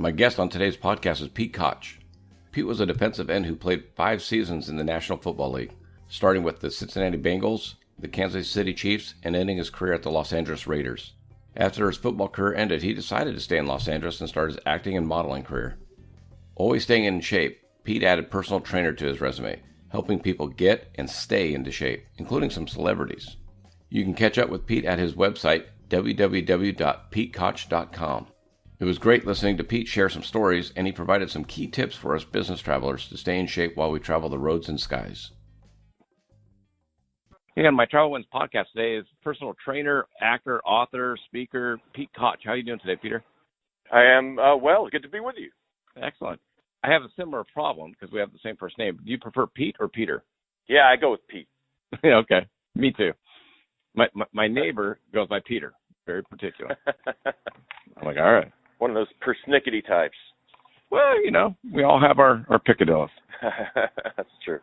My guest on today's podcast is Pete Koch. Pete was a defensive end who played 5 seasons in the National Football League, starting with the Cincinnati Bengals, the Kansas City Chiefs, and ending his career at the Los Angeles Raiders. After his football career ended, he decided to stay in Los Angeles and start his acting and modeling career. Always staying in shape, Pete added personal trainer to his resume, helping people get and stay into shape, including some celebrities. You can catch up with Pete at his website, www.petekoch.com. It was great listening to Pete share some stories, and he provided some key tips for us business travelers to stay in shape while we travel the roads and skies. Hey, on my Travel Wins podcast today is personal trainer, actor, author, speaker, Pete Koch. How are you doing today, Peter? I am well. Good to be with you. Excellent. I have a similar problem because we have the same first name. Do you prefer Pete or Peter? Yeah, I go with Pete. Okay, me too. My neighbor goes by Peter, very particular. I'm like, all right. One of those persnickety types. Well, we all have our picadillos. That's true.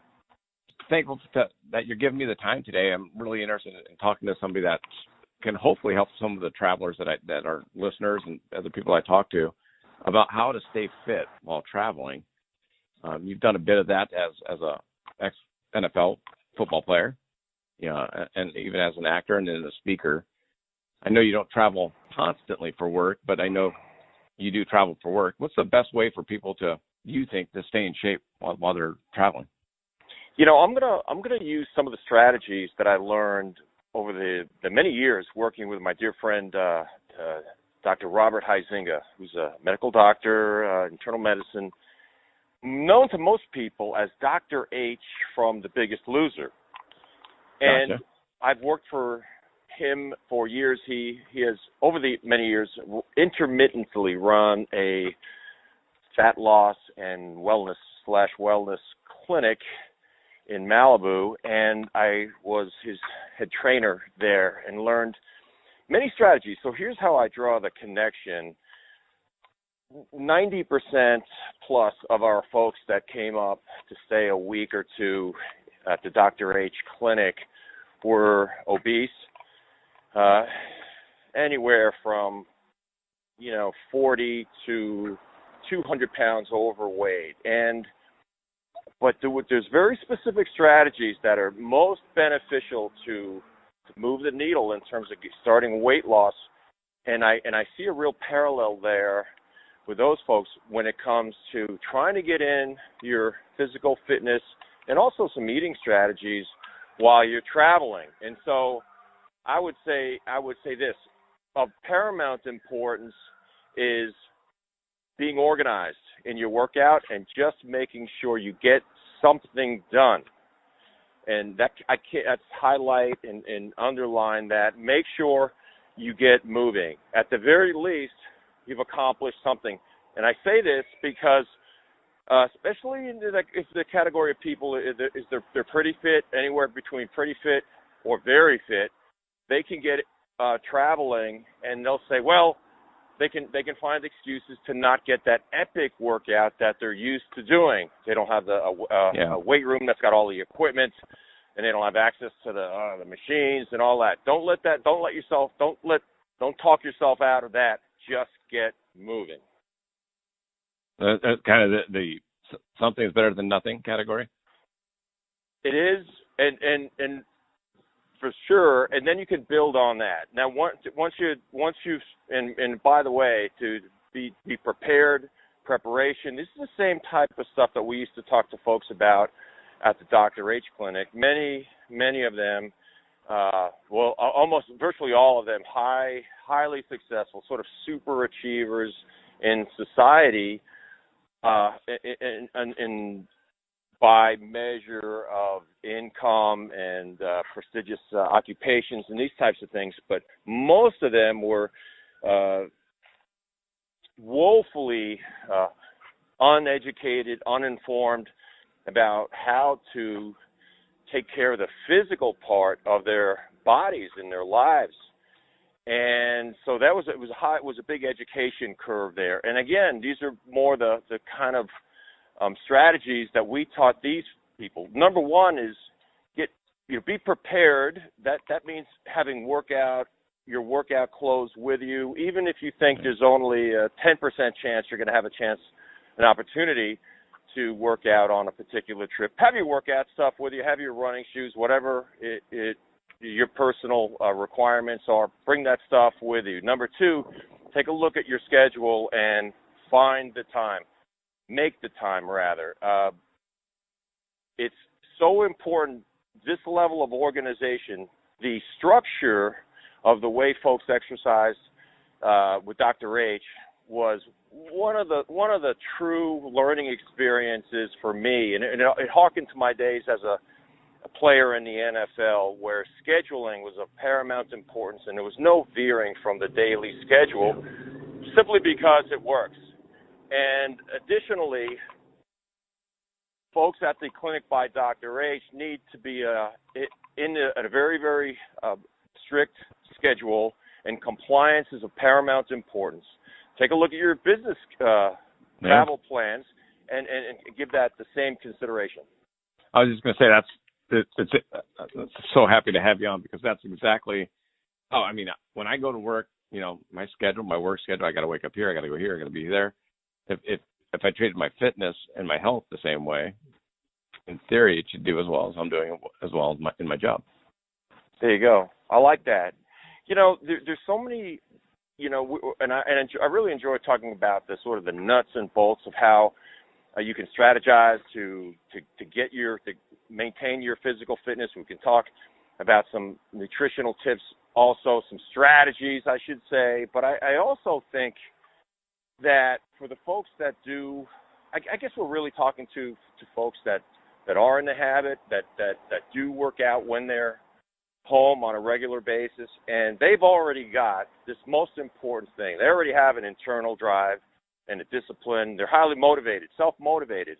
Thankful that you're giving me the time today. I'm really interested in talking to somebody that can hopefully help some of the travelers that are listeners and other people I talk to about how to stay fit while traveling. You've done a bit of that as a ex-NFL football player, and even as an actor and then a speaker. I know you don't travel constantly for work, but I know you do travel for work. What's the best way for people you think, to stay in shape while they're traveling? I'm gonna use some of the strategies that I learned over the many years working with my dear friend Dr. Robert Huizinga, who's a medical doctor, internal medicine, known to most people as Dr. H from The Biggest Loser. And Gotcha. I've worked for him for years. He has, over the many years, intermittently run a fat loss and wellness clinic in Malibu, and I was his head trainer there and learned many strategies. So here's how I draw the connection. 90% plus of our folks that came up to stay a week or two at the Dr. H clinic were obese, anywhere from 40 to 200 pounds overweight. But there's very specific strategies that are most beneficial to move the needle in terms of starting weight loss, and I see a real parallel there with those folks when it comes to trying to get in your physical fitness and also some eating strategies while you're traveling. And so I would say this: of paramount importance is being organized in your workout and just making sure you get something done. And that's highlight and underline that. Make sure you get moving. At the very least, you've accomplished something. And I say this because, especially in the category of people, they're pretty fit, anywhere between pretty fit or very fit, they can get traveling, and they'll say, well, they can find excuses to not get that epic workout that they're used to doing. They don't have a weight room that's got all the equipment, and they don't have access to the machines and all that. Don't talk yourself out of that. Just get moving. That's kind of the something is better than nothing category. It is, and for sure, and then you can build on that. Now, once you've, and by the way, to be prepared, preparation. This is the same type of stuff that we used to talk to folks about at the Dr. H clinic. Many of them, almost virtually all of them, highly successful, sort of super achievers in society, in by measure of income and prestigious occupations and these types of things. But most of them were woefully uneducated, uninformed about how to take care of the physical part of their bodies and their lives. And so it was a big education curve there. And again, these are more the kind of strategies that we taught these people. Number one is be prepared. That means having workout your workout clothes with you, even if you think there's only a 10% chance you're going to have an opportunity to work out on a particular trip. Have your workout stuff with you, have your running shoes, whatever your personal requirements are, bring that stuff with you. Number two, take a look at your schedule and find the time. Make the time, rather. It's so important, this level of organization, the structure of the way folks exercise with Dr. H was one of the true learning experiences for me, and it harkened to my days as a player in the NFL, where scheduling was of paramount importance, and there was no veering from the daily schedule, simply because it works. And additionally, folks at the Clinic by Dr. H need to be in a very, very strict schedule, and compliance is of paramount importance. Take a look at your business travel plans and give that the same consideration. I was just going to say I'm so happy to have you on, because that's exactly. When I go to work, my schedule, my work schedule, I got to wake up here, I got to go here, I got to be there. If I treated my fitness and my health the same way, in theory, it should do as well as I'm doing as well as in my job. There you go. I like that. There's so many. And I really enjoy talking about the sort of the nuts and bolts of how you can strategize to maintain your physical fitness. We can talk about some nutritional tips, also some strategies, I should say. But I also think that for the folks that do, I guess we're really talking to folks that are in the habit, that do work out when they're home on a regular basis, and they've already got this most important thing. They already have an internal drive and a discipline. They're highly motivated, self-motivated.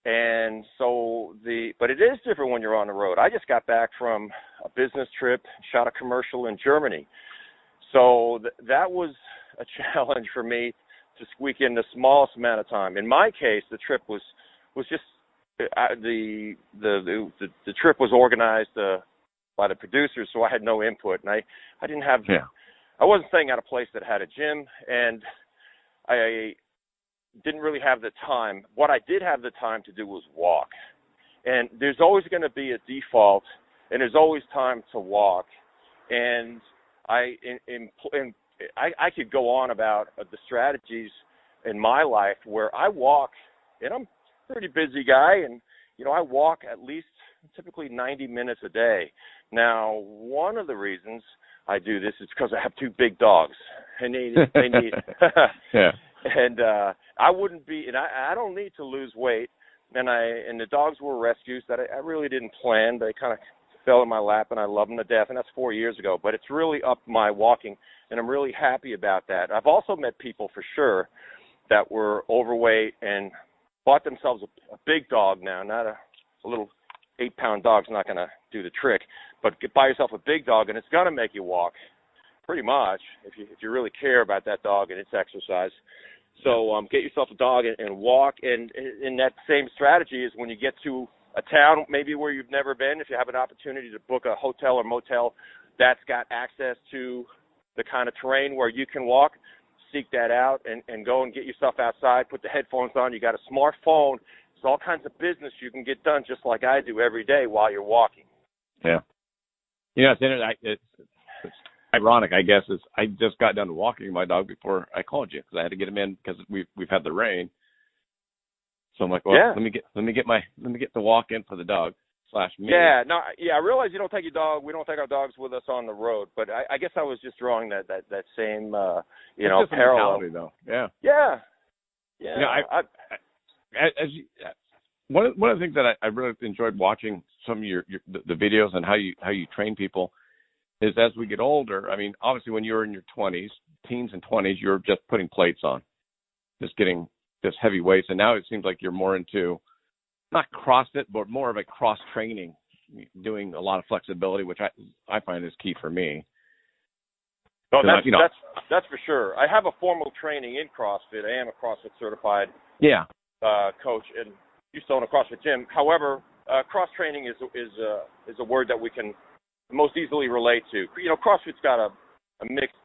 And so but it is different when you're on the road. I just got back from a business trip, shot a commercial in Germany. So that was a challenge for me to squeak in the smallest amount of time. In my case, the trip was just the trip was organized by the producers, so I had no input, and I didn't have. Yeah. I wasn't staying at a place that had a gym, and I didn't really have the time. What I did have the time to do was walk, and there's always going to be a default, and there's always time to walk, and I could go on about the strategies in my life where I walk, and I'm a pretty busy guy, and I walk at least typically 90 minutes a day. Now, one of the reasons I do this is because I have two big dogs, and they need yeah. And I wouldn't be, and I don't need to lose weight, and the dogs were rescues that I really didn't plan. They kind of fell in my lap, and I love them to death, and that's 4 years ago. But it's really upped my walking, and I'm really happy about that. I've also met people for sure that were overweight and bought themselves a big dog now, not a little 8-pound dog's not going to do the trick, but buy yourself a big dog, and it's going to make you walk, pretty much, if you really care about that dog and its exercise. So get yourself a dog and walk, and in that same strategy is when you get to a town maybe where you've never been, if you have an opportunity to book a hotel or motel that's got access to the kind of terrain where you can walk, seek that out and go and get yourself outside, put the headphones on. You got a smartphone. There's all kinds of business you can get done just like I do every day while you're walking. Yeah. It's ironic, I guess, is I just got done walking my dog before I called you because I had to get him in because we've had the rain. So I'm like, well, yeah. let me get the walk in for the dog / me. Yeah, no, yeah. I realize you don't take your dog. We don't take our dogs with us on the road, but I guess I was just drawing that same it's parallel. Though. Yeah. Yeah. One of the things that I really enjoyed watching some of the videos and how you train people is as we get older. I mean, obviously when you were in your 20s, teens and 20s, you were just putting plates on, just getting just heavy weights, and now it seems like you're more into not CrossFit, but more of a cross training, doing a lot of flexibility, which I find is key for me. Oh, that's for sure. I have a formal training in CrossFit. I am a CrossFit certified coach and used to own a CrossFit gym. However, cross training is a word that we can most easily relate to. CrossFit's got a mixed,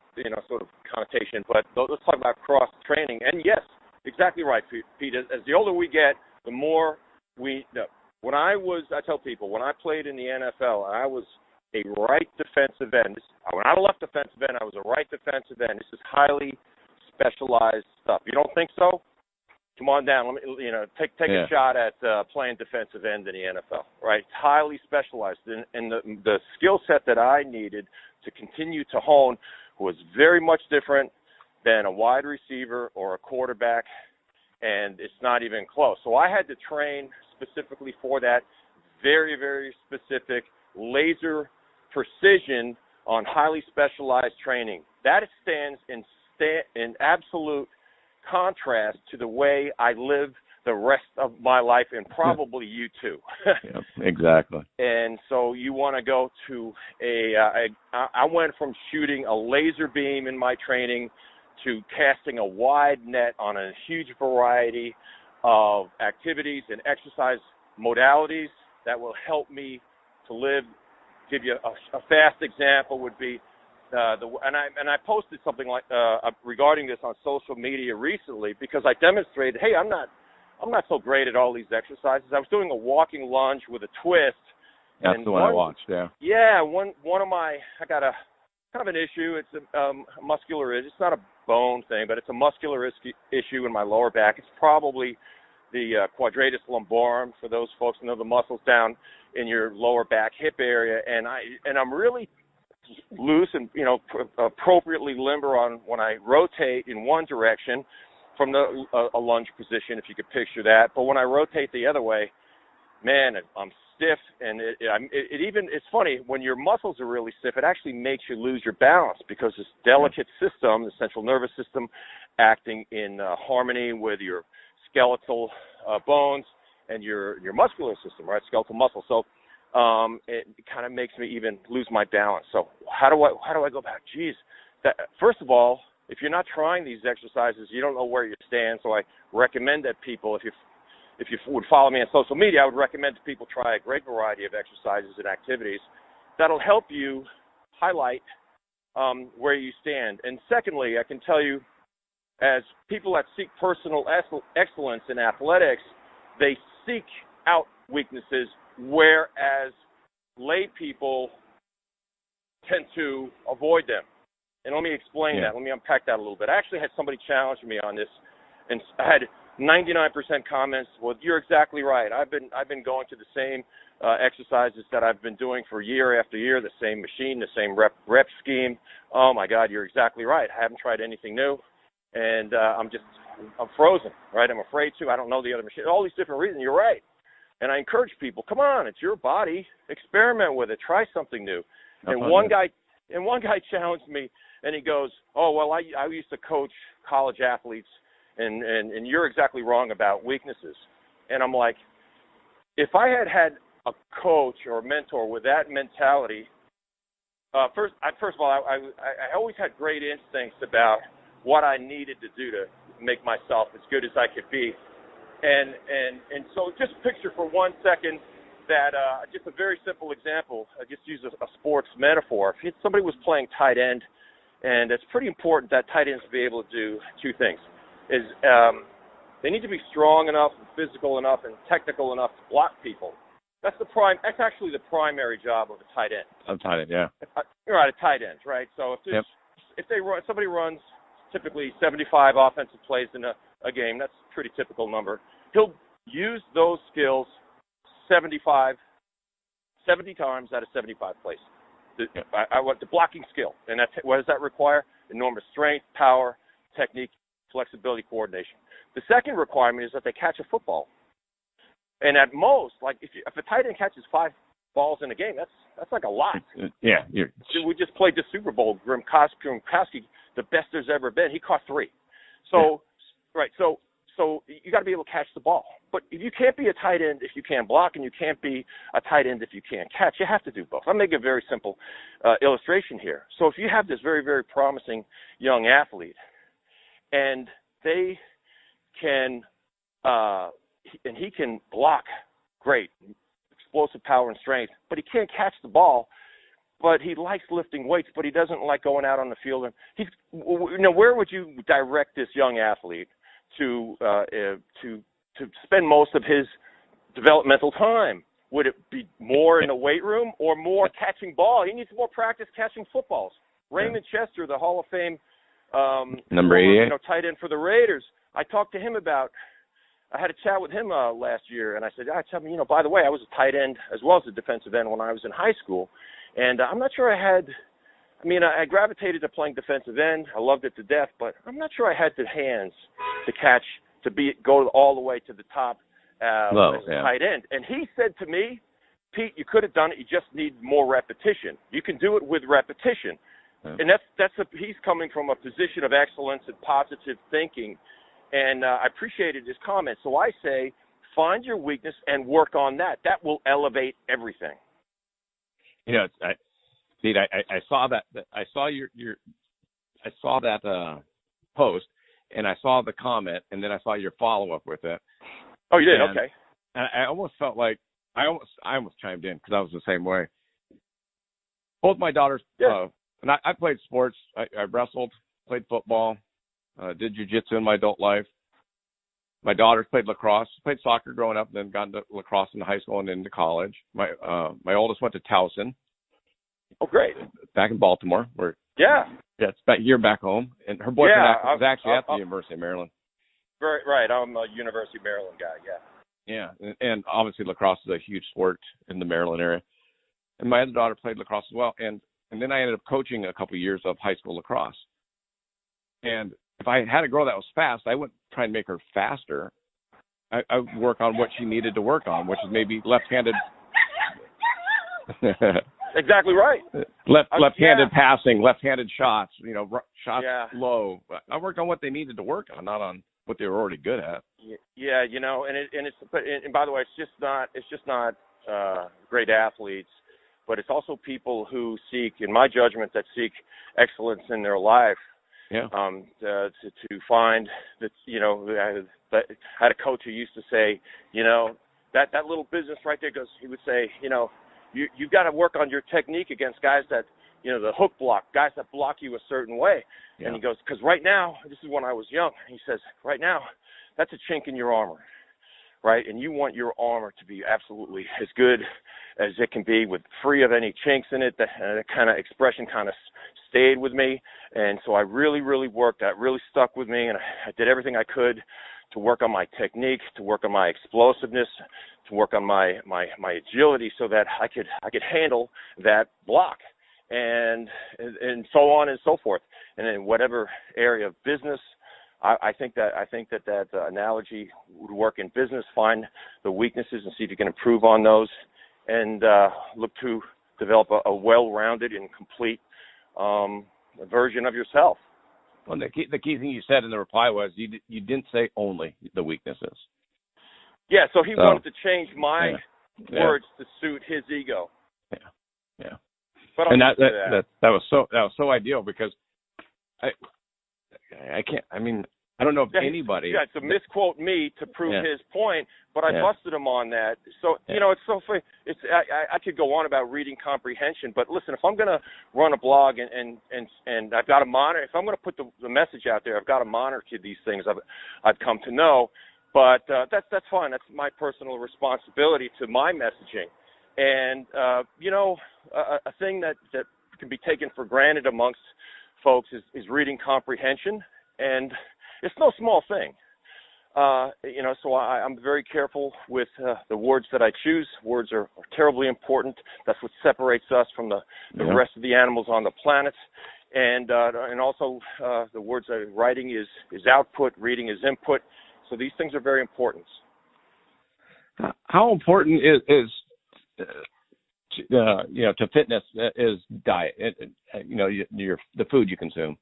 sort of connotation. But let's talk about cross training. And yes, exactly right, Pete. As the older we get, the more we know. I tell people, when I played in the NFL, I was a right defensive end. When I was a left defensive end, I was a right defensive end. This is highly specialized stuff. You don't think so? Come on down. Let me, take a shot at playing defensive end in the NFL. Right? It's highly specialized, and the skill set that I needed to continue to hone was very much different than a wide receiver or a quarterback, and it's not even close. So I had to train specifically for that, very, very specific laser precision on highly specialized training. That stands in absolute contrast to the way I live the rest of my life, and probably you too. Yep, exactly. And so you want to go to I went from shooting a laser beam in my training to casting a wide net on a huge variety of activities and exercise modalities that will help me to live. Give you a fast example would be and I posted something like regarding this on social media recently, because I demonstrated, hey, I'm not so great at all these exercises. I was doing a walking lunge with a twist. That's the one I watched. Yeah. Yeah, one of I got a kind of an issue. It's a muscular. It's not a bone thing, but it's a muscular issue in my lower back. It's probably the quadratus lumborum, for those folks who know the muscles down in your lower back hip area, and I'm really loose and appropriately limber on when I rotate in one direction from a lunge position, if you could picture that. But when I rotate the other way, man, I'm stiff, and it's funny, when your muscles are really stiff, it actually makes you lose your balance, because this delicate system, the central nervous system, acting in harmony with your skeletal bones and your muscular system, right? Skeletal muscle. So it kind of makes me even lose my balance. So how do I go back? Geez, first of all, if you're not trying these exercises, you don't know where you stand. So I recommend that people, if you would follow me on social media, I would recommend that people try a great variety of exercises and activities that'll help you highlight where you stand. And secondly, I can tell you, as people that seek personal excellence in athletics, they seek out weaknesses, whereas lay people tend to avoid them. And let me explain that. Let me unpack that a little bit. I actually had somebody challenge me on this, and I had 99% comments. Well, you're exactly right. I've been going to the same exercises that I've been doing for year after year, the same machine, the same rep scheme. Oh my God, you're exactly right. I haven't tried anything new, and I'm frozen, right? I'm afraid to. I don't know the other machine. All these different reasons. You're right. And I encourage people, come on, it's your body. Experiment with it. Try something new. And one guy challenged me, and he goes, oh, well, I used to coach college athletes, and you're exactly wrong about weaknesses. And I'm like, if I had a coach or a mentor with that mentality, first of all, I always had great instincts about what I needed to do to make myself as good as I could be. And so just picture for 1 second that just a very simple example. I just use a sports metaphor. If somebody was playing tight end, and it's pretty important that tight ends be able to do two things. They need to be strong enough, and physical enough, and technical enough to block people. That's actually the primary job of a tight end. A tight end, yeah. Right, a tight end, right? So if somebody runs typically 75 offensive plays in a game, that's a pretty typical number. He'll use those skills 70 times out of 75 plays. I want the blocking skill, and what does that require? Enormous strength, power, technique, flexibility, coordination. The second requirement is that they catch a football. And at most, like if a tight end catches 5 balls in a game, that's like a lot. Yeah. We just played the Super Bowl. Gronkowski, the best there's ever been, he caught 3. So, right. So you got to be able to catch the ball. But you can't be a tight end if you can't block, and you can't be a tight end if you can't catch. You have to do both. I'll make a very simple illustration here. So if you have this very, very promising young athlete, and they can, and he can block great, explosive power and strength, but he can't catch the ball, but he likes lifting weights, but he doesn't like going out on the field. And he's, where would you direct this young athlete to spend most of his developmental time? Would it be more in the weight room or more catching ball? He needs more practice catching footballs. Raymond Chester, the Hall of Fame number 88, tight end for the Raiders. I talked to him I had a chat with him last year, and I said, tell me, by the way, I was a tight end as well as a defensive end when I was in high school. And I'm not sure I gravitated to playing defensive end. I loved it to death, but I'm not sure I had the hands to catch, go all the way to the top as a tight end. And he said to me, Pete, you could have done it. You just need more repetition. You can do it with repetition. Yeah. And he's coming from a position of excellence and positive thinking. And I appreciated his comment. So I say, find your weakness and work on that. That will elevate everything. Pete, I saw that. I saw I saw that post, and I saw the comment, and then I saw your follow up with it. Oh, you did? Okay. And I almost felt like I almost chimed in because I was the same way. Both my daughters, and I played sports. I wrestled, played football. Did jiu-jitsu in my adult life. My daughters played lacrosse, played soccer growing up, then got into lacrosse in high school and into college. My oldest went to Towson. Oh, great. Back in Baltimore. It's about a year back home. And her boyfriend was actually at the University of Maryland. Right. I'm a University of Maryland guy, Yeah, and obviously lacrosse is a huge sport in the Maryland area. And my other daughter played lacrosse as well. And then I ended up coaching a couple of years of high school lacrosse. And if I had a girl that was fast, I wouldn't try and make her faster. I would work on what she needed to work on, which is maybe left-handed. Exactly right. Left-handed passing, left-handed shots, shots low. I worked on what they needed to work on, not on what they were already good at. Yeah, and by the way, it's just not great athletes, but it's also people who seek, in my judgment, that seek excellence in their life. Yeah. To find that, I had a coach who used to say, that little business right there he would say, you've got to work on your technique against guys that, the hook block, guys that block you a certain way. Yeah. And he goes, because right now, this is when I was young, he says, right now, that's a chink in your armor, right? And you want your armor to be absolutely as good as it can be, with free of any chinks in it. That kind of expression kind of stayed with me. And so I really, really worked. That really stuck with me, and I did everything I could to work on my technique, to work on my explosiveness, to work on my agility, so that I could handle that block, and so on and so forth. And in whatever area of business, I think that analogy would work in business. Find the weaknesses and see if you can improve on those, and look to develop a well-rounded and complete version of yourself. Well, the key thing you said in the reply was you didn't say only the weaknesses. Yeah, so he wanted to change my words to suit his ego. Yeah. But that was so ideal, because I can't. I mean, I don't know if anybody. Yeah, to misquote me to prove his point, but I busted him on that. So it's so funny. I could go on about reading comprehension, but listen, if I'm going to run a blog and I've got to monitor, if I'm going to put the message out there, I've got to monitor these things I've come to know. But that's fine. That's my personal responsibility to my messaging. And a thing that can be taken for granted amongst folks is reading comprehension, and it's no small thing. So I'm very careful with the words that I choose. Words are terribly important. That's what separates us from the rest of the animals on the planet. And also the words that writing is output, reading is input. So these things are very important. How important is to fitness is diet? The food you consume.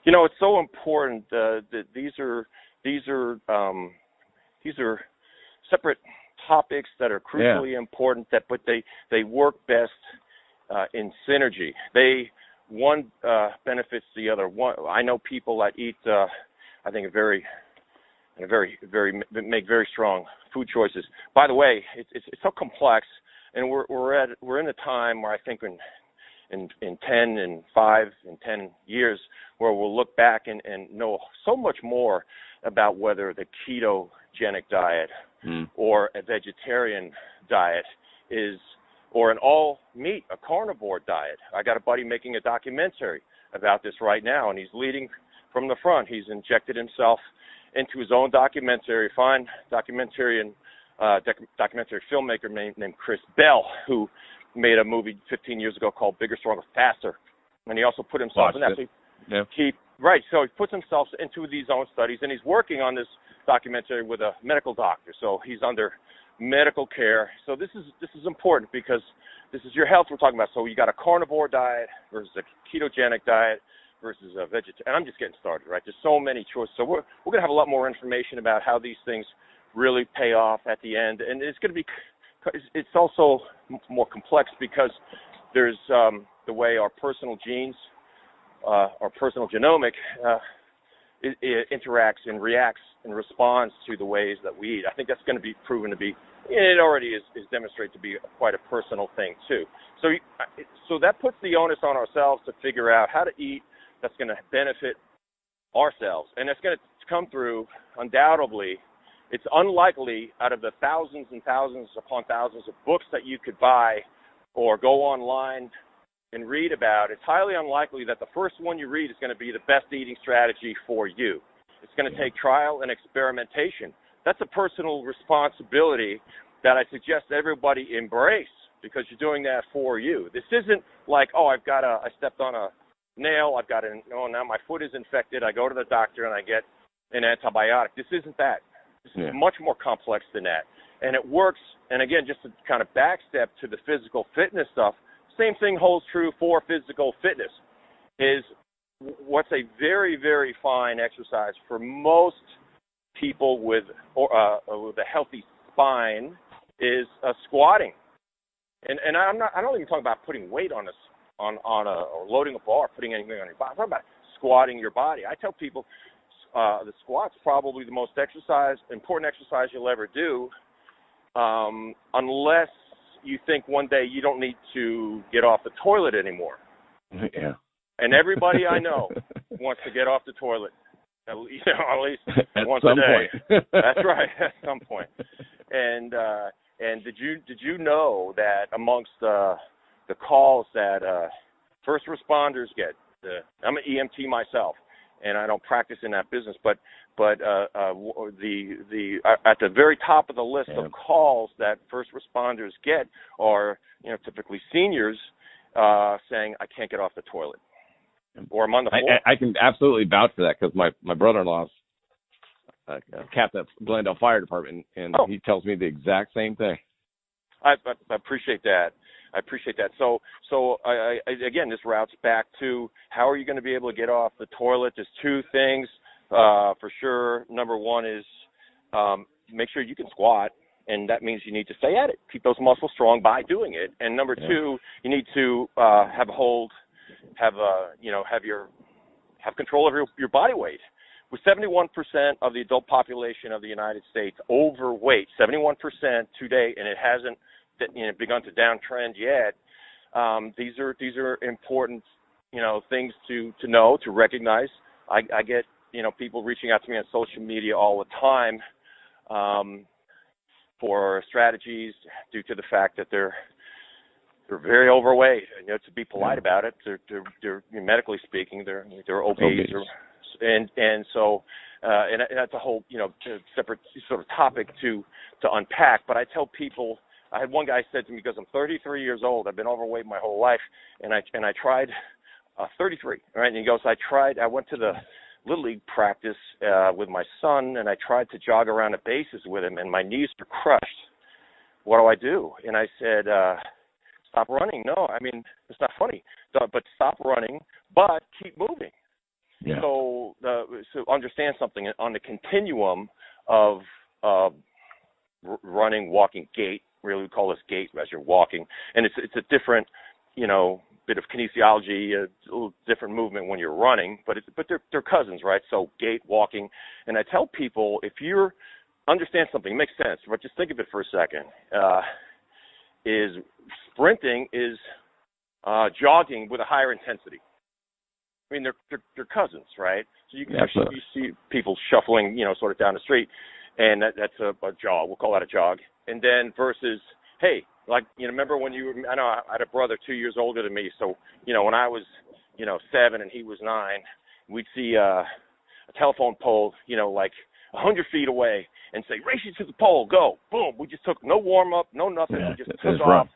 It's so important that these are separate topics that are crucially important. But they work best in synergy. One benefits the other. I know people that eat I think make very strong food choices. By the way, it's so complex, and we're in a time where I think when in 10 and 5 and 10 years, where we'll look back and know so much more about whether the ketogenic diet or a vegetarian diet is, or an all meat, a carnivore diet. I got a buddy making a documentary about this right now, and he's leading from the front. He's injected himself into his own documentary, fine documentary filmmaker named Chris Bell, who made a movie 15 years ago called Bigger, Stronger, Faster. And he also put himself in that. So he puts himself into these own studies, and he's working on this documentary with a medical doctor. So he's under medical care. So this is important, because this is your health we're talking about. So you got a carnivore diet versus a ketogenic diet versus a vegetarian. And I'm just getting started, right? There's so many choices. So we're going to have a lot more information about how these things really pay off at the end. And it's also more complex, because there's the way our personal genes, our personal genomic it interacts and reacts and responds to the ways that we eat. I think that's going to be proven to be, it already is demonstrated to be quite a personal thing too. So that puts the onus on ourselves to figure out how to eat that's going to benefit ourselves. And it's going to come through, undoubtedly. It's unlikely, out of the thousands and thousands upon thousands of books that you could buy or go online and read about, it's highly unlikely that the first one you read is going to be the best eating strategy for you. It's going to take trial and experimentation. That's a personal responsibility that I suggest everybody embrace, because you're doing that for you. This isn't like, I stepped on a nail, now my foot is infected, I go to the doctor and I get an antibiotic. This isn't that. This is much more complex than that. And it works, and again, just to kind of backstep to the physical fitness stuff, same thing holds true for physical fitness. Is what's a very, very fine exercise for most people with a healthy spine is squatting. And I don't even talk about putting weight on or loading a bar, putting anything on your body. I'm talking about squatting your body. I tell people the squat's probably the most important exercise you'll ever do, unless you think one day you don't need to get off the toilet anymore. Yeah. And everybody I know wants to get off the toilet, at least at once some a day. Point. That's right, at some point. And did you know that amongst the calls that first responders get, I'm an EMT myself, and I don't practice in that business, but the at the very top of the list of calls that first responders get are typically seniors saying, I can't get off the toilet, or I'm on the floor. I can absolutely vouch for that, because my brother-in-law's captain at Glendale Fire Department, and he tells me the exact same thing. I appreciate that. So again, this routes back to how are you going to be able to get off the toilet? There's two things for sure. Number one is make sure you can squat, and that means you need to stay at it. Keep those muscles strong by doing it. And number two, you need to have control of your body weight. With 71% of the adult population of the United States overweight, 71% today, and it hasn't begun to downtrend yet. These are important, things to know, to recognize. I get, people reaching out to me on social media all the time for strategies due to the fact that they're very overweight. To be polite about it, they're medically speaking, they're obese. And so that's a whole separate sort of topic to unpack. But I tell people, I had one guy said to me, because I'm 33 years old, I've been overweight my whole life, and I tried 33, right? And he goes, I went to the Little League practice with my son, and I tried to jog around the bases with him, and my knees are crushed. What do I do? And I said, stop running. No, it's not funny, but stop running, but keep moving. Yeah. So understand something on the continuum of running, walking, gait. Really, we call this gait as you're walking, and it's a different, bit of kinesiology, a little different movement when you're running, but they're cousins, right? So gait, walking, and I tell people, if you understand something, it makes sense, but just think of it for a second. Is sprinting is jogging with a higher intensity. I mean, they're cousins, right? So you see people shuffling, sort of down the street, and that's a jog. We'll call that a jog. And then versus, hey, like, remember when I know I had a brother 2 years older than me, so, when I was, 7 and he was 9, we'd see a telephone pole, like 100 feet away and say, race you to the pole, go, boom. We just took no warm-up, no nothing. We just took off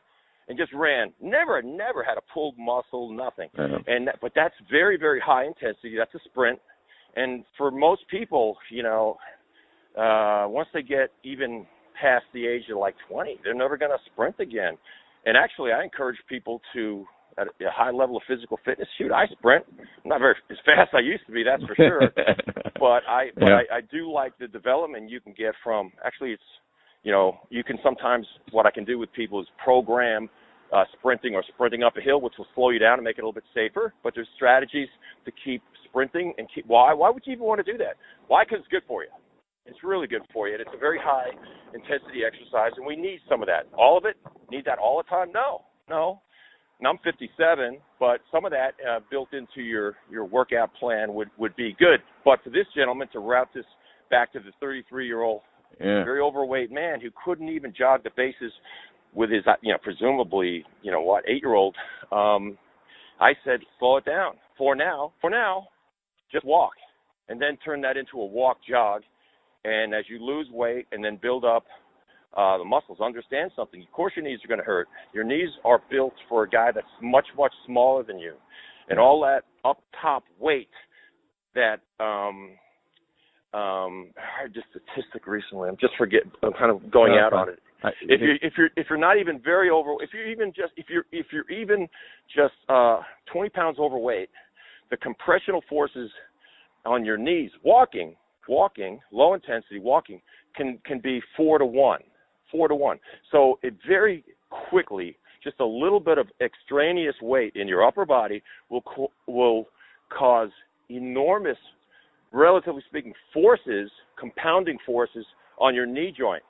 and just ran. Never had a pulled muscle, nothing. But that's very, very high intensity. That's a sprint. And for most people, once they get even past the age of like 20, they're never going to sprint again. And actually, I encourage people to, at a high level of physical fitness, shoot, I sprint. I'm not very as fast as I used to be, that's for sure. But I do like the development you can get from, actually it's, you can sometimes, what I can do with people is program sprinting or sprinting up a hill, which will slow you down and make it a little bit safer. But there's strategies to keep sprinting and keep, why would you even want to do that? Why? Because it's good for you. It's really good for you. And it's a very high intensity exercise, and we need some of that. All of it? Need that all the time? No. Now I'm 57, but some of that built into your workout plan would be good. But for this gentleman to route this back to the 33-year-old, very overweight man who couldn't even jog the bases with his, presumably, 8-year-old, I said, slow it down. For now, just walk. And then turn that into a walk jog. And as you lose weight and then build up the muscles, understand something. Of course your knees are going to hurt. Your knees are built for a guy that's much, much smaller than you. And all that up top weight that I heard this statistic recently. I'm kind of going out on it. If you're not even very if you're even just 20 pounds overweight, the compressional forces on your knees walking, low intensity walking can be 4 to 1. So it very quickly, just a little bit of extraneous weight in your upper body will cause enormous, relatively speaking, forces, compounding forces on your knee joint.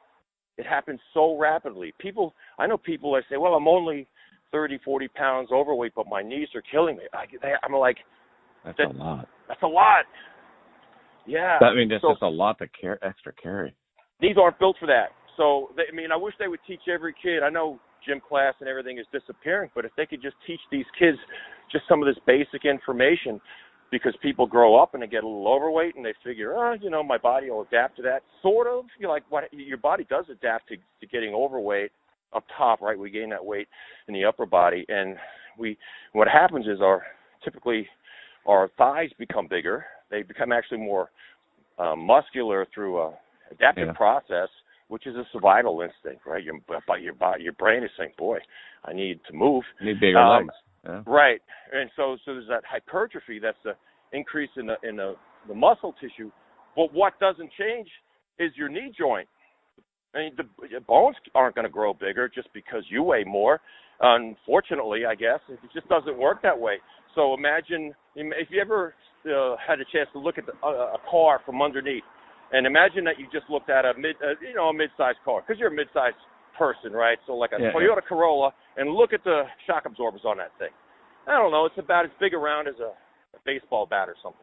It happens so rapidly. I know people that say, well, I'm only 30, 40 pounds overweight, but my knees are killing me. I'm like, that's a lot. That's a lot. Yeah. That's just a lot to extra carry. Knees aren't built for that. So, I wish they would teach every kid. I know gym class and everything is disappearing, but if they could just teach these kids just some of this basic information, because people grow up and they get a little overweight and they figure, my body will adapt to that. Sort of. Your body does adapt to getting overweight up top, right? We gain that weight in the upper body, and what happens is typically our thighs become bigger. They become actually more muscular through a adaptive process, which is a survival instinct, right? Your brain is saying, boy, I need to move. You need bigger legs. Yeah. Right. And so there's that hypertrophy, that's the increase in the muscle tissue. But what doesn't change is your knee joint. The bones aren't going to grow bigger just because you weigh more. Unfortunately, I guess, it just doesn't work that way. So imagine, if you ever had a chance to look at a car from underneath, and imagine that you just looked at a mid-sized car, because you're a mid-sized person, right? So like a Toyota Corolla, and look at the shock absorbers on that thing. I don't know, it's about as big around as a baseball bat or something.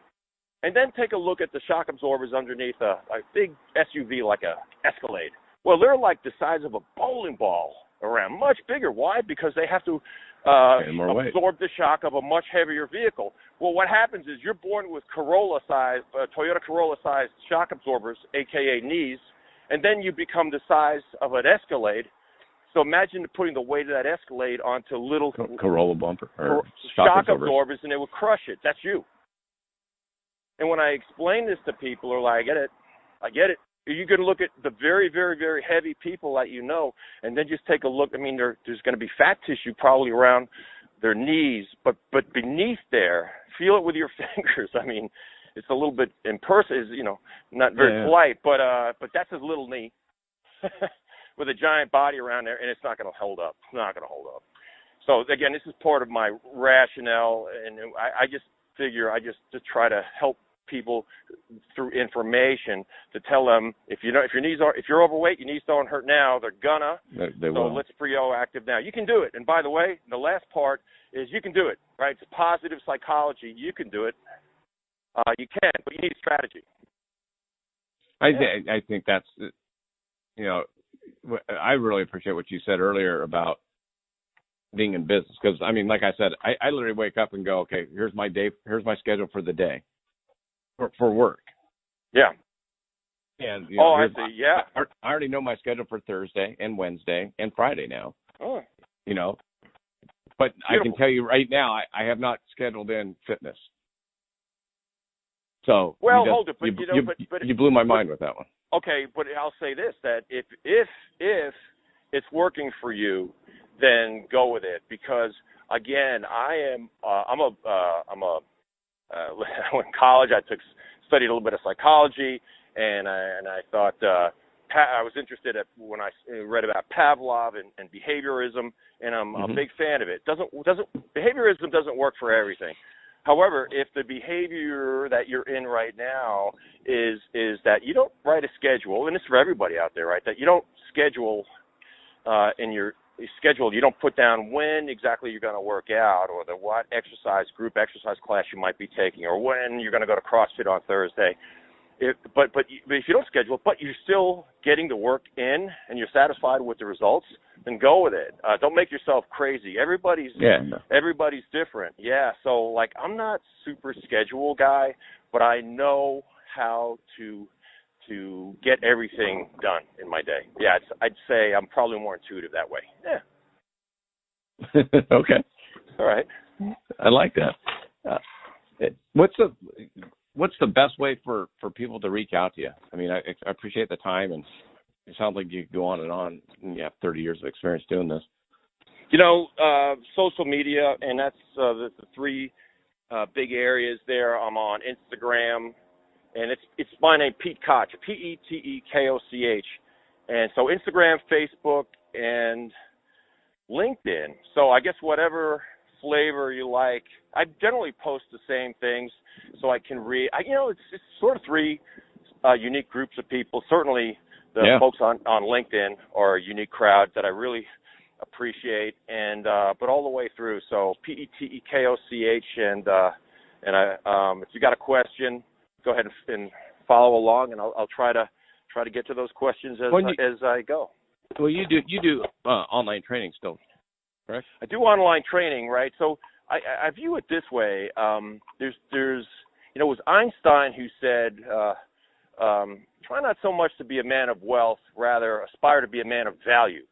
And then take a look at the shock absorbers underneath a big SUV like a Escalade. Well, they're like the size of a bowling ball around, much bigger. Why? Because they have to absorb the shock of a much heavier vehicle. Well, what happens is you're born with Toyota Corolla-sized shock absorbers, a.k.a. knees, and then you become the size of an Escalade. So imagine putting the weight of that Escalade onto little Corolla bumper or shock absorbers, and it would crush it. That's you. And when I explain this to people, they're like, I get it. You can look at the very, very, very heavy people that you know, and then just take a look. There's going to be fat tissue probably around their knees, but beneath there, feel it with your fingers. It's a little bit impersonal, not very polite, but that's his little knee with a giant body around there, and it's not going to hold up. It's not going to hold up. So again, this is part of my rationale, and I just figure to try to help people through information to tell them if you're overweight, your knees don't hurt now, they're gonna. They will. So let's be proactive now. You can do it. And by the way, the last part is you can do it. Right? It's positive psychology. You can do it. You can, but you need strategy. I think that's, I really appreciate what you said earlier about being in business, because I mean, like I said, I literally wake up and go, okay, here's my day, here's my schedule for the day for work. Yeah. And I see. Yeah. I already know my schedule for Thursday and Wednesday and Friday now. Oh. But Beautiful. I can tell you right now, I have not scheduled in fitness. So hold it, but you blew my mind with that one. Okay, but I'll say this: that if it's working for you, then go with it. Because again, in college I studied a little bit of psychology, and I thought I was interested when I read about Pavlov and behaviorism, and I'm a big fan of it. Behaviorism doesn't work for everything. However, if the behavior that you're in right now is that you don't write a schedule, and it's for everybody out there, right? That you don't schedule in your schedule, you don't put down when exactly you're going to work out, or what group exercise class you might be taking, or when you're going to go to CrossFit on Thursday. But if you don't schedule, but you're still getting the work in and you're satisfied with the results, then go with it. Don't make yourself crazy. Everybody's different. Yeah. So like, I'm not super schedule guy, but I know how to get everything done in my day. Yeah. I'd say I'm probably more intuitive that way. Yeah. Okay. All right. I like that. What's the best way for people to reach out to you? I mean, I appreciate the time, and it sounds like you go on, and you have 30 years of experience doing this. Social media, and that's the three big areas there. I'm on Instagram, and it's my name, Pete Koch, Petekoch. And so Instagram, Facebook, and LinkedIn. So I guess whatever flavor you like. I generally post the same things so I can read. It's sort of three unique groups of people. Certainly the folks on LinkedIn are a unique crowd that I really appreciate, and but all the way through. So Petekoch, and if you got a question, go ahead and follow along, and I'll try to get to those questions as I go. Well, you do online training still, correct? I do online training, right? So I view it this way. It was Einstein who said, try not so much to be a man of wealth, rather aspire to be a man of value.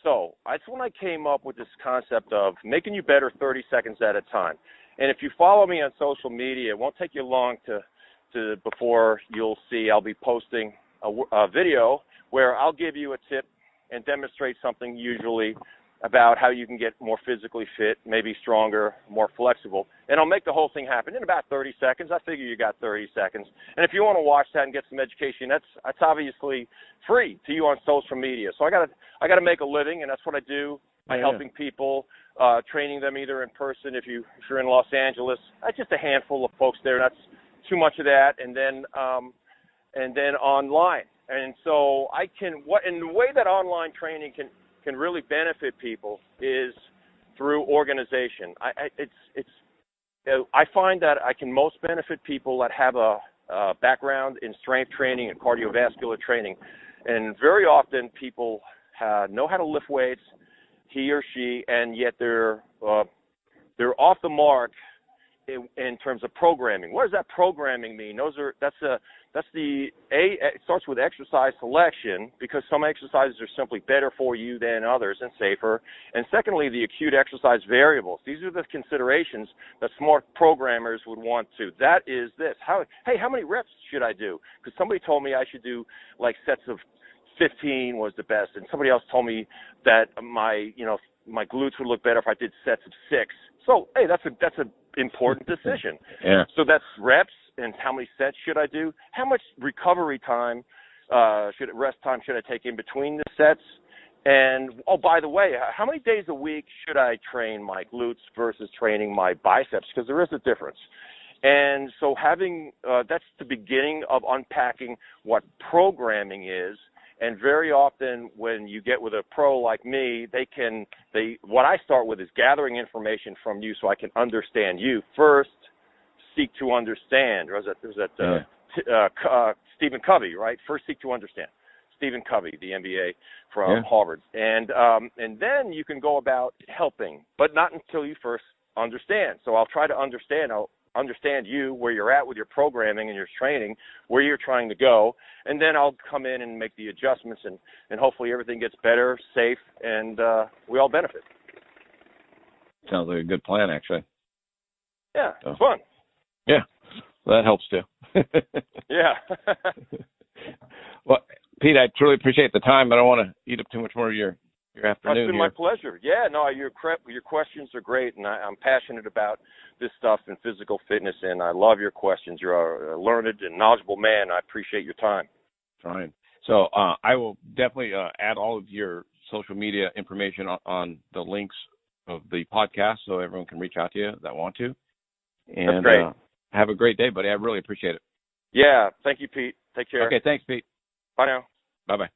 So that's when I came up with this concept of making you better 30 seconds at a time. And if you follow me on social media, it won't take you long to before you'll see I'll be posting a video where I'll give you a tip and demonstrate something usually about how you can get more physically fit, maybe stronger, more flexible. And I'll make the whole thing happen in about 30 seconds. I figure you got 30 seconds. And if you want to watch that and get some education, that's obviously free to you on social media. So I got to make a living, and that's what I do by helping people, training them either in person if you're in Los Angeles. Just a handful of folks there. That's too much of that. And then online. And so and the way that online training can really benefit people is through organization. I find that I can most benefit people that have a background in strength training and cardiovascular training. And very often people know how to lift weights, he or she, and yet they're off the mark in terms of programming. What does that programming mean? It starts with exercise selection, because some exercises are simply better for you than others and safer. And secondly, the acute exercise variables. These are the considerations that smart programmers would want to. That is this. How many reps should I do? Because somebody told me I should do like sets of 15 was the best, and somebody else told me that my glutes would look better if I did sets of 6. So that's an important decision. Yeah. So that's reps, and how many sets should I do? How much recovery time, rest time should I take in between the sets? And by the way, how many days a week should I train my glutes versus training my biceps? Because there is a difference. And so having that's the beginning of unpacking what programming is. And very often when you get with a pro like me, what I start with is gathering information from you so I can understand you. First, seek to understand. There's that Stephen Covey, right? First, seek to understand. Stephen Covey, the MBA from Harvard. And then you can go about helping, but not until you first understand. So I'll try to understand. I'll understand you, where you're at with your programming and your training, where you're trying to go, and then I'll come in and make the adjustments, and hopefully everything gets better, safe, and we all benefit. Sounds like a good plan, actually. Yeah, it's fun. Yeah, well, that helps too. Yeah. Well, Pete, I truly appreciate the time. I don't want to eat up too much more of your afternoon. It's been my pleasure. Yeah, no, your questions are great, and I'm passionate about this stuff and physical fitness, and I love your questions. You're a learned and knowledgeable man. I appreciate your time. Fine. So I will definitely add all of your social media information on the links of the podcast so everyone can reach out to you that want to. And that's great. Have a great day, buddy. I really appreciate it. Yeah, thank you, Pete. Take care. Okay, thanks, Pete. Bye now. Bye-bye.